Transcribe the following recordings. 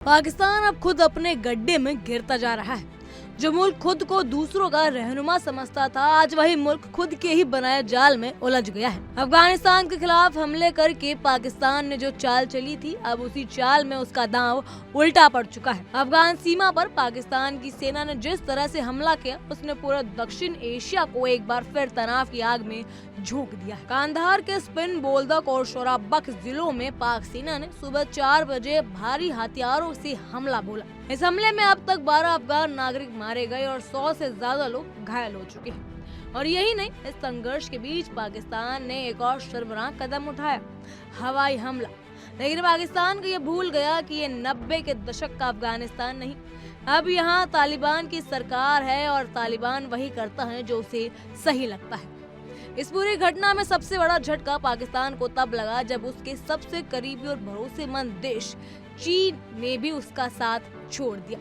पाकिस्तान अब खुद अपने गड्ढे में गिरता जा रहा है। जो मुल्क खुद को दूसरों का रहनुमा समझता था, आज वही मुल्क खुद के ही बनाए जाल में उलझ गया है। अफगानिस्तान के खिलाफ हमले करके पाकिस्तान ने जो चाल चली थी, अब उसी चाल में उसका दांव उल्टा पड़ चुका है। अफगान सीमा पर पाकिस्तान की सेना ने जिस तरह से हमला किया, उसने पूरा दक्षिण एशिया को एक बार फिर तनाव की आग में झोंक दिया है। कांधार के स्पिन बोल्दक और शोराबख जिलों में पाक सेना ने सुबह 4 बजे भारी हथियारों से हमला बोला। इस हमले में अब तक 12 अफगान नागरिक मारे गए और 100 से ज्यादा लोग घायल हो चुके हैं। और यही नहीं, इस संघर्ष के बीच पाकिस्तान ने एक और शर्मनाक कदम उठाया, हवाई हमला। लेकिन पाकिस्तान को ये भूल गया कि ये 90 के दशक का अफगानिस्तान नहीं, अब यहाँ तालिबान की सरकार है और तालिबान वही करता है जो उसे सही लगता है। इस पूरी घटना में सबसे बड़ा झटका पाकिस्तान को तब लगा जब उसके सबसे करीबी और भरोसेमंद देश चीन ने भी उसका साथ छोड़ दिया।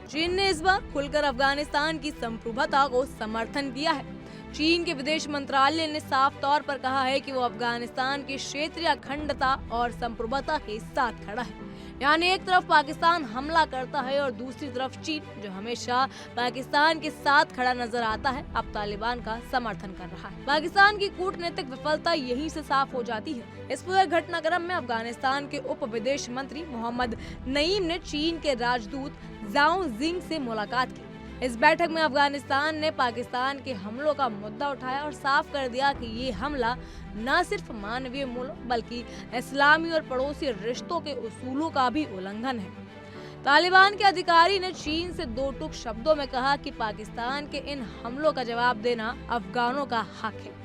चीन ने इस बार खुलकर अफगानिस्तान की संप्रभुता को समर्थन किया है। चीन के विदेश मंत्रालय ने साफ तौर पर कहा है कि वो अफगानिस्तान की क्षेत्रीय अखंडता और संप्रभुता के साथ खड़ा है। यानी एक तरफ पाकिस्तान हमला करता है और दूसरी तरफ चीन, जो हमेशा पाकिस्तान के साथ खड़ा नजर आता है, अब तालिबान का समर्थन कर रहा है। पाकिस्तान की कूटनीतिक विफलता यहीं से साफ हो जाती है। इस पूरे घटनाक्रम में अफगानिस्तान के उप विदेश मंत्री मोहम्मद नईम ने चीन के राजदूत जाओ जिंग से मुलाकात की। इस बैठक में अफगानिस्तान ने पाकिस्तान के हमलों का मुद्दा उठाया और साफ कर दिया कि ये हमला न सिर्फ मानवीय मूल्यों बल्कि इस्लामी और पड़ोसी रिश्तों के उसूलों का भी उल्लंघन है। तालिबान के अधिकारी ने चीन से 2 टूक शब्दों में कहा कि पाकिस्तान के इन हमलों का जवाब देना अफगानों का हक है।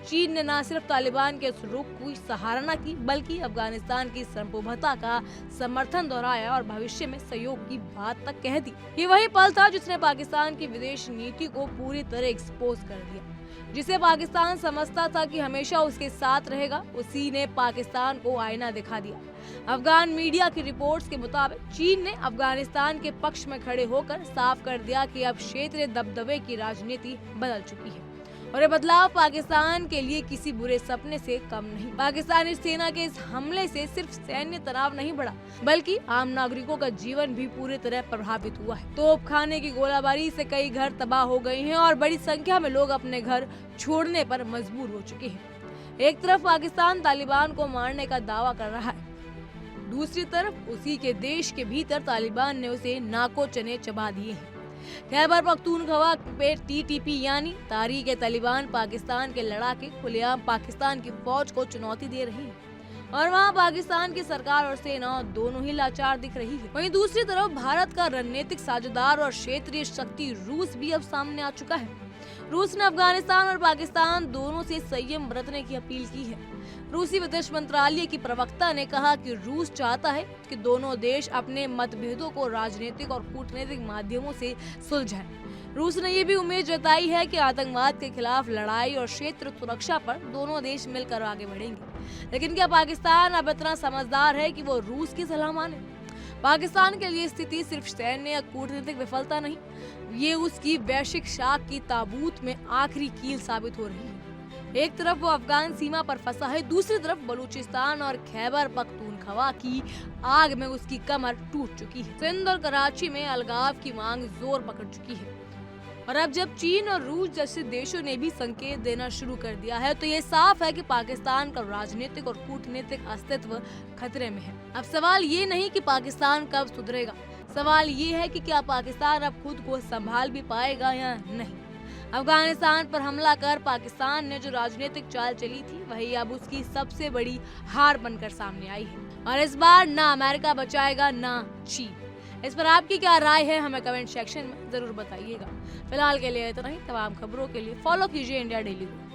चीन ने न सिर्फ तालिबान के रुख की सराहना की, बल्कि अफगानिस्तान की संप्रभुता का समर्थन दोहराया और भविष्य में सहयोग की बात तक कह दी। ये वही पल था जिसने पाकिस्तान की विदेश नीति को पूरी तरह एक्सपोज कर दिया। जिसे पाकिस्तान समझता था कि हमेशा उसके साथ रहेगा, उसी ने पाकिस्तान को आईना दिखा दिया। अफगान मीडिया की रिपोर्ट्स के मुताबिक चीन ने अफगानिस्तान के पक्ष में खड़े होकर साफ कर दिया कि अब क्षेत्रीय दबदबे की राजनीति बदल चुकी है और ये बदलाव पाकिस्तान के लिए किसी बुरे सपने से कम नहीं। पाकिस्तानी सेना के इस हमले से सिर्फ सैन्य तनाव नहीं बढ़ा, बल्कि आम नागरिकों का जीवन भी पूरी तरह प्रभावित हुआ है। तोपखाने की गोलाबारी से कई घर तबाह हो गए हैं और बड़ी संख्या में लोग अपने घर छोड़ने पर मजबूर हो चुके हैं। एक तरफ पाकिस्तान तालिबान को मारने का दावा कर रहा है, दूसरी तरफ उसी के देश के भीतर तालिबान ने उसे नाको चने चबा दिए हैं। खैबर पख्तूनख्वा पे टीटीपी यानी तारीख तालिबान पाकिस्तान के लड़ाके खुलेआम पाकिस्तान की फौज को चुनौती दे रही है और वहाँ पाकिस्तान की सरकार और सेना दोनों ही लाचार दिख रही है। वहीं दूसरी तरफ भारत का रणनीतिक साझेदार और क्षेत्रीय शक्ति रूस भी अब सामने आ चुका है। रूस ने अफगानिस्तान और पाकिस्तान दोनों से संयम बरतने की अपील की है। रूसी विदेश मंत्रालय की प्रवक्ता ने कहा कि रूस चाहता है कि दोनों देश अपने मतभेदों को राजनीतिक और कूटनीतिक माध्यमों से सुलझाएं। रूस ने ये भी उम्मीद जताई है कि आतंकवाद के खिलाफ लड़ाई और क्षेत्र सुरक्षा पर दोनों देश मिलकर आगे बढ़ेंगे। लेकिन क्या पाकिस्तान अब इतना समझदार है कि वो रूस की सलाह माने? पाकिस्तान के लिए स्थिति सिर्फ सैन्य या कूटनीतिक विफलता नहीं, ये उसकी वैश्विक शाख की ताबूत में आखिरी कील साबित हो रही है। एक तरफ वो अफगान सीमा पर फंसा है, दूसरी तरफ बलूचिस्तान और खैबर पख्तूनख्वा की आग में उसकी कमर टूट चुकी है। सिंध और कराची में अलगाव की मांग जोर पकड़ चुकी है और अब जब चीन और रूस जैसे देशों ने भी संकेत देना शुरू कर दिया है, तो ये साफ है कि पाकिस्तान का राजनीतिक और कूटनीतिक अस्तित्व खतरे में है। अब सवाल ये नहीं कि पाकिस्तान कब सुधरेगा, सवाल ये है कि क्या पाकिस्तान अब खुद को संभाल भी पाएगा या नहीं। अफगानिस्तान पर हमला कर पाकिस्तान ने जो राजनीतिक चाल चली थी, वही अब उसकी सबसे बड़ी हार बनकर सामने आई है और इस बार ना अमेरिका बचाएगा ना चीन। इस पर आपकी क्या राय है, हमें कमेंट सेक्शन में जरूर बताइएगा। फिलहाल के लिए इतना ही। तमाम खबरों के लिए फॉलो कीजिए इंडिया डेली को।